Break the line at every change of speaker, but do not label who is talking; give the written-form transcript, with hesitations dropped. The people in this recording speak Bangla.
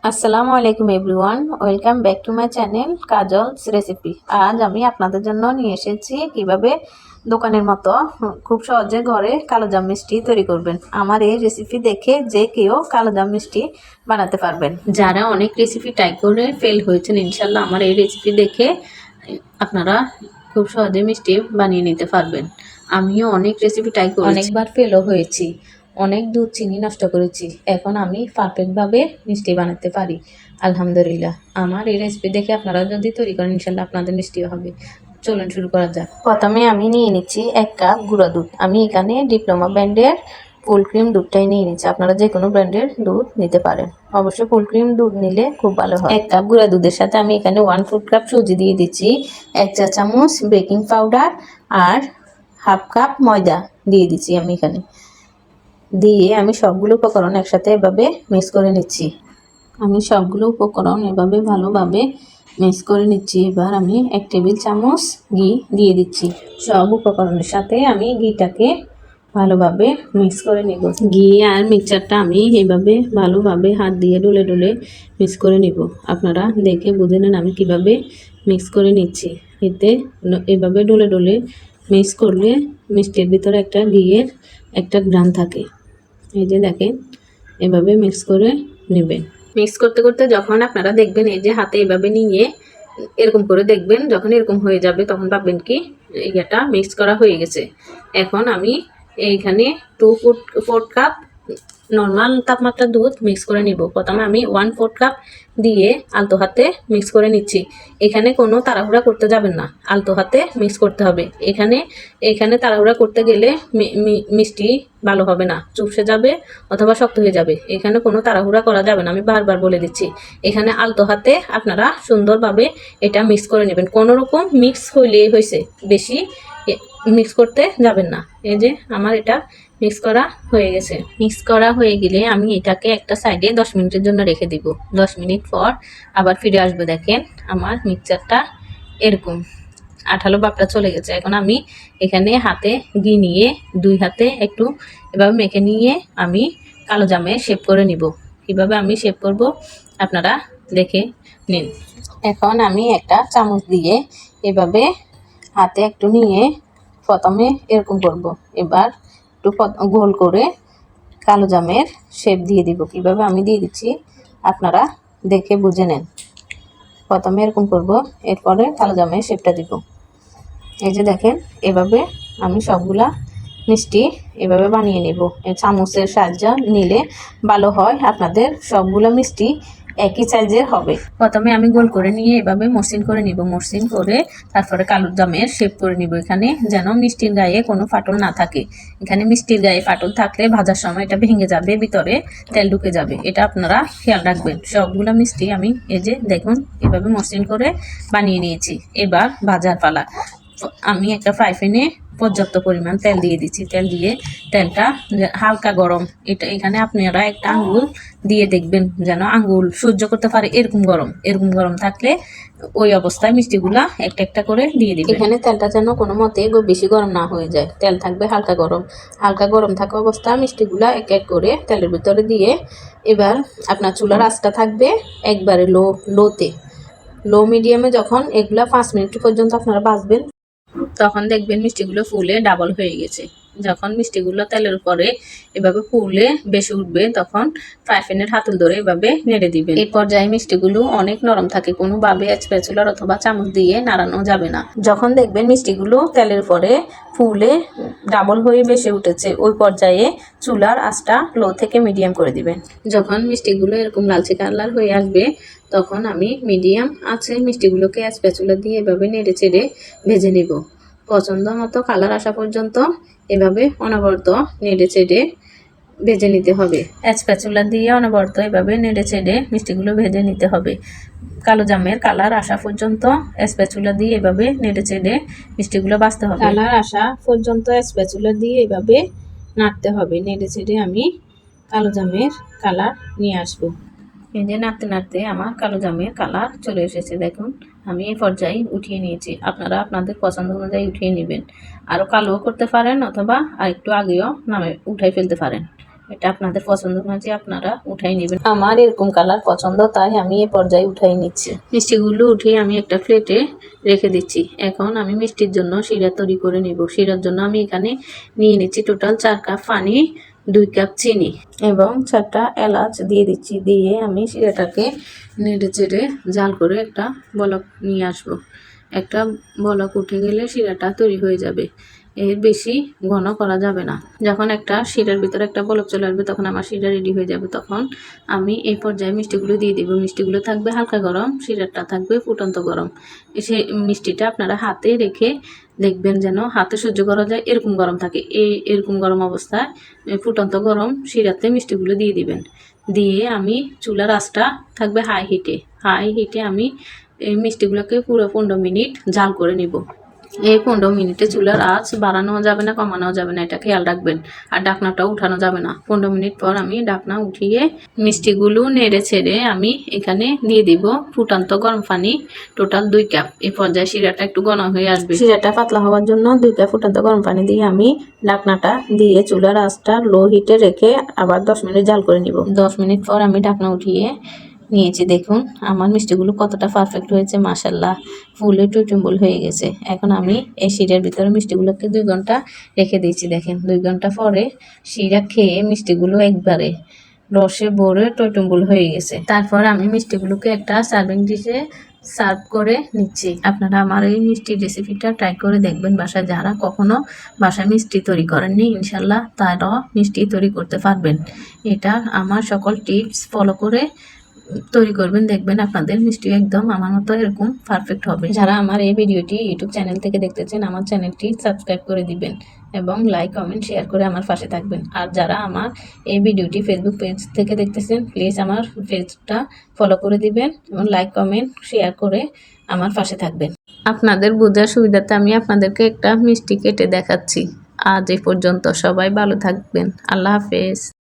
আসসালামু আলাইকুম everyone, welcome back to my channel Kajol's recipe. আজ আমি আপনাদের জন্য নিয়ে এসেছি কিভাবে দোকানের মতো খুব সহজে ঘরে কালোজাম মিষ্টি তৈরি করবেন। আমার এই রেসিপি দেখে যে কেউ কালোজাম মিষ্টি বানাতে পারবেন। যারা অনেক রেসিপি ট্রাই করে ফেল হয়েছেন, ইনশাল্লাহ আমার এই রেসিপি দেখে আপনারা খুব সহজে মিষ্টি বানিয়ে নিতে পারবেন। আমিও অনেক রেসিপি ট্রাই করেছি, অনেকবার ফেলও হয়েছি, অনেক দুধ চিনি নষ্ট করেছি। এখন আমি পারফেক্টভাবে মিষ্টি বানাতে পারি আলহামদুলিল্লাহ। আমার এই রেসিপি দেখে আপনারা যদি তৈরি করেন, ইনশাল্লাহ আপনাদের মিষ্টিও হবে। চলুন শুরু করা যাক। প্রথমে আমি নিয়ে নিচ্ছি 1 কাপ গুঁড়া দুধ। আমি এখানে ডিপ্লোমা ব্র্যান্ডের ফুল ক্রিম দুধটাই নিয়ে নিচ্ছি। আপনারা যে কোনো ব্র্যান্ডের দুধ নিতে পারেন, অবশ্যই ফুল ক্রিম দুধ নিলে খুব ভালো হয়। 1 কাপ গুঁড়া দুধের সাথে আমি এখানে 1/4 কাপ সুজি দিয়ে দিচ্ছি, 1 চা চামচ বেকিং পাউডার আর 1/2 কাপ ময়দা দিয়ে দিচ্ছি। আমি এখানে দিয়ে আমি সবগুলো উপকরণ একসাথে এভাবে মিক্স করে নিচ্ছি। আমি সবগুলো উপকরণ এভাবে ভালোভাবে মিক্স করে নিচ্ছি। এবার আমি 1 টেবিল চামচ ঘি দিয়ে দিচ্ছি। সব উপকরণের সাথে আমি ঘিটাকে ভালোভাবে মিক্স করে নেব। ঘি আর মিক্সচারটা আমি এভাবে ভালোভাবে হাত দিয়ে ডলে ডলে মিক্স করে নেব। আপনারা দেখে বুঝে নেন আমি কিভাবে মিক্স করে নিচ্ছি। এতে এভাবে ডলে ডলে মিক্স করলে মিষ্টির ভিতরে একটা ঘিয়ের একটা ঘ্রাণ থাকে। এই যে দেখেন, এভাবে মিক্স করে নেবেন। মিক্স করতে করতে যখন আপনারা দেখবেন এই যে হাতে এভাবে নিয়ে এরকম করে দেখবেন, যখন এরকম হয়ে যাবে তখন ভাববেন কি এটা মিক্স করা হয়ে গেছে। এখন আমি এইখানে 2/4 কাপ নর্মাল তাপমাত্রার দুধ মিক্স করে নিব। প্রথমে আমি 1/4 কাপ দিয়ে আলতো হাতে মিক্স করে নিচ্ছি। এখানে কোনো তাড়াহুড়া করতে যাবেন না, আলতো হাতে মিক্স করতে হবে। এখানে তাড়াহুড়া করতে গেলে মিষ্টি ভালো হবে না, চুপসে যাবে অথবা শক্ত হয়ে যাবে। এখানে কোনো তাড়াহুড়া করা যাবে না, আমি বারবার বলে দিচ্ছি। এখানে আলতো হাতে আপনারা সুন্দরভাবে এটা মিক্স করে নেবেন। কোনো রকম মিক্স হইলেই হয়েছে, বেশি মিক্স করতে যাবেন না। এই যে আমার এটা মিক্স করা হয়ে গেছে। মিক্স করা হয়ে গেলে আমি এটাকে একটা সাইডে 10 মিনিটের জন্য রেখে দিব। 10 মিনিট পর আবার ফিরে আসবে। দেখেন আমার মিক্সচারটা এরকম আঠালো ভাবটা চলে গেছে। এখন আমি এখানে হাতে ঘি নিয়ে 2 হাতে একটু এভাবে মেখে নিয়ে আমি কালো জামে শেপ করে নিব। কিভাবে আমি শেপ করব আপনারা দেখে নিন। এখন আমি একটা চামচ দিয়ে এভাবে হাতে একটু নিয়ে প্রথমে এরকম করব। এবার একটু গোল করে কালো জামের শেপ দিয়ে দিব। কিভাবে আমি দিয়ে দিচ্ছি আপনারা দেখে বুঝে নেন। প্রথমে এরকম করব, এরপরে কালো জামের শেপটা দিব। এই যে দেখেন, এভাবে আমি সবগুলা মিষ্টি এভাবে বানিয়ে নেব। চামচের সাহায্যে নিলে ভালো হয়, আপনাদের সবগুলো মিষ্টি একই সাইজের হবে। প্রথমে আমি গোল করে নিয়ে এভাবে মসৃণ করে নিব। মসৃণ করে তারপরে কালো জামের শেপ করে নিব। এখানে যেন মিষ্টির গায়ে কোনো ফাটল না থাকে। এখানে মিষ্টির গায়ে ফাটল থাকলে ভাজার সময় এটা ভেঙে যাবে, ভিতরে তেল ঢুকে যাবে। এটা আপনারা খেয়াল রাখবেন। সবগুলো মিষ্টি আমি এই যে দেখুন এভাবে মসৃণ করে বানিয়ে নিয়েছি। এবার ভাজার পালা। আমি একটা ফ্রাই প্যানে পর্যাপ্ত পরিমাণ তেল দিয়ে দিচ্ছি। তেল দিয়ে তেলটা হালকা গরম। এখানে আপনারা একটা আঙ্গুল দিয়ে দেখবেন যেন আঙ্গুল সহ্য করতে পারে এরকম গরম। এরকম গরম থাকলে ওই অবস্থায় মিষ্টিগুলা একটা একটা করে দিয়ে দিবেন। এখানে তেলটা যেন কোনো মতে বেশি গরম না হয়ে যায়, তেল থাকবে হালকা গরম। হালকা গরম থাকা অবস্থায় মিষ্টিগুলা এক এক করে তেলের ভিতরে দিয়ে এবার আপনার চুলার আঁচটা থাকবে একবারে লো মিডিয়ামে। যখন এগুলা 5 মিনিট পর্যন্ত আপনারা ভাজবেন, তখন দেখবেন মিষ্টিগুলো ফুলে ডাবল হয়ে গেছে। যখন মিষ্টিগুলো তেলের উপরে এভাবে ফুলে বেশি উঠবে, তখন ফ্রাই প্যানের হাতল ধরে এভাবে নেড়ে দিবেন। এই পর্যায়ে মিষ্টিগুলো অনেক নরম থাকে, কোনোভাবে স্প্যাচুলার অথবা চামচ দিয়ে নাড়ানো যাবে না। যখন দেখবেন মিষ্টিগুলো তেলের উপরে ফুলে ডাবল হয়ে বেশি উঠেছে, ওই পর্যায়ে চুলার আঁচটা লো থেকে মিডিয়াম করে দিবেন। যখন মিষ্টিগুলো এরকম লালচে কালার হয়ে আসবে, তখন আমি মিডিয়াম আছে মিষ্টিগুলোকে স্প্যাচুলা দিয়ে এভাবে নেড়ে চেড়ে ভেজে নিব। পছন্দ মতো কালার আসা পর্যন্ত এভাবে অনবরত নেড়ে চেড়ে ভেজে নিতে হবে। স্প্যাচুলা দিয়ে অনবরত এভাবে নেড়ে চেড়ে মিষ্টিগুলো ভেজে নিতে হবে। কালো জামের কালার আসা পর্যন্ত স্প্যাচুলা দিয়ে এভাবে নেড়ে চেড়ে মিষ্টিগুলো ভাজতে হবে। কালার আসা পর্যন্ত স্প্যাচুলা দিয়ে এভাবে নাড়তে হবে। নেড়ে চেড়ে আমি কালো জামের কালার নিয়ে আসবো। এই যে নাড়তে নাড়তে আমার কালো জামের কালার চলে এসেছে। দেখুন আমি এই পর্যায়ে উঠিয়ে নিয়েছি। আপনারা আপনাদের পছন্দ অনুযায়ী উঠিয়ে নেবেন। আরও কালোও করতে পারেন অথবা আর একটু আগেও উঠাই ফেলতে পারেন। এটা আপনাদের পছন্দ অনুযায়ী আপনারা উঠাই নেবেন। আমার এরকম কালার পছন্দ, তাই আমি এই পর্যায়ে উঠাই নিচ্ছি। মিষ্টিগুলো উঠিয়ে আমি একটা প্লেটে রেখে দিচ্ছি। এখন আমি মিষ্টির জন্য শিরা তৈরি করে নেব। শিরার জন্য আমি এখানে নিয়ে নিচ্ছি টোটাল 4 কাপ পানি, 2 কাপ চিনি এবং 4টা এলাচ দিয়ে দিচ্ছি। দিয়ে আমি শিরাটাকে নেড়ে চেড়ে জাল করে একটা বলক নিয়ে আসব। একটা বলক উঠে গেলে শিরাটা তৈরি হয়ে যাবে। এর বেশি ঘন করা যাবে না। যখন একটা শিরার ভিতরে একটা বলক চলে আসবে তখন আমার শিরা রেডি হয়ে যাবে। তখন আমি এই পর্যায়ে মিষ্টিগুলো দিয়ে দিব। মিষ্টিগুলো থাকবে হালকা গরম, শিরাটা থাকবে ফুটন্ত গরম। সে মিষ্টিটা আপনারা হাতে রেখে দেখবেন যেন হাতে সহ্য করা যায় এরকম গরম থাকে। এরকম গরম অবস্থায় ফুটন্ত গরম শিরাতে মিষ্টিগুলো দিয়ে দিবেন। দিয়ে আমি চুলার আঁচটা থাকবে হাই হিটে আমি এই মিষ্টিগুলোকে পুরো 15 মিনিট জাল করে নিব। এই 15 মিনিটে চুলার আঁচ বাড়ানো যাবে না, কমানো যাবে না, এটা খেয়াল রাখবেন। আর ঢাকনাটাও উঠানো যাবে না। 15 মিনিট পর আমি ঢাকনা উঠিয়ে মিষ্টিগুলো নেড়ে ছেড়ে আমি এখানে দিয়ে দিব ফুটন্ত গরম পানি, টোটাল 2 কাপ। এই পর্যায়ে শিরাটা একটু ঘন হয়ে আসবে। শিরাটা পাতলা হওয়ার জন্য 2 কাপ ফুটন্ত গরম পানি দিয়ে আমি ঢাকনাটা দিয়ে চুলার আঁচটা লো হিটে রেখে আবার 10 মিনিট জাল করে নিব। 10 মিনিট পর আমি ঢাকনা উঠিয়ে নিয়েছি। দেখুন আমার মিষ্টিগুলো কতটা পারফেক্ট হয়েছে, মাশাআল্লাহ ফুলে টুইটুম্বুল হয়ে গেছে। এখন আমি এই শিরার ভিতরে মিষ্টিগুলোকে 2 ঘন্টা রেখে দিয়েছি। দেখেন 2 ঘন্টা পরে শিরা খেয়ে মিষ্টিগুলো একবারে রসে ভরে টইটুম্বুল হয়ে গেছে। তারপর আমি মিষ্টিগুলোকে একটা সার্ভিং ডিশে সার্ভ করে নিচ্ছি। আপনারা আমার এই মিষ্টির রেসিপিটা ট্রাই করে দেখবেন বাসায়। যারা কখনো বাসায় মিষ্টি তৈরি করেননি ইনশাল্লাহ তারাও মিষ্টি তৈরি করতে পারবেন। এটা আমার সকল টিপস ফলো করে তৈরি করবেন, দেখবেন আপনাদের মিষ্টি একদম আমার মতো এরকম পারফেক্ট হবে। যারা আমার এই ভিডিওটি ইউটিউব চ্যানেল থেকে দেখতেছেন আমার চ্যানেলটি সাবস্ক্রাইব করে দিবেন এবং লাইক কমেন্ট শেয়ার করে আমার পাশে থাকবেন। আর যারা আমার এই ভিডিওটি ফেসবুক পেজ থেকে দেখতেছেন প্লিজ আমার পেজটা ফলো করে দিবেন এবং লাইক কমেন্ট শেয়ার করে আমার পাশে থাকবেন। আপনাদের বোঝার সুবিধাতে আমি আপনাদেরকে একটা মিষ্টি কেটে দেখাচ্ছি। আজ এই পর্যন্ত, সবাই ভালো থাকবেন। আল্লাহ হাফেজ।